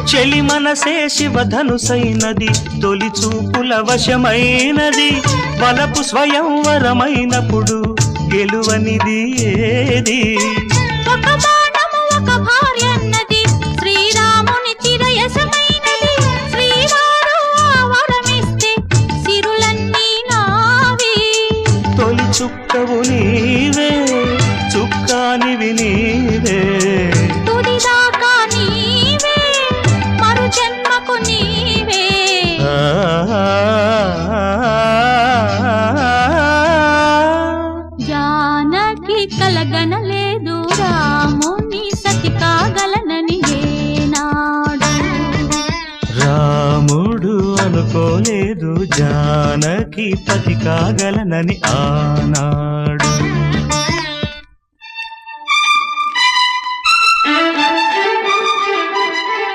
చెలి మనసే శివధనుసైనది తొలి చూపుల వశమైనది వలపు స్వయంవరమైనప్పుడు గెలువనిది ఏది ఒక బాణము ఒక భార్య అన్నది శ్రీరాముని చిరయసమైనది శ్రీవారు వరమిస్తే సిరులన్నీ నావి తొలి చుక్కవు నీవే చుక్కానివి నీవే తుదిదాకా నీవే మరు జన్మకు నీవే జానకి కలగనలేదు రాముని సతి కాగలనని ఏనాడు రాముడు అనుకోలేదు జానకి పతి కాగలనని ఆనాడు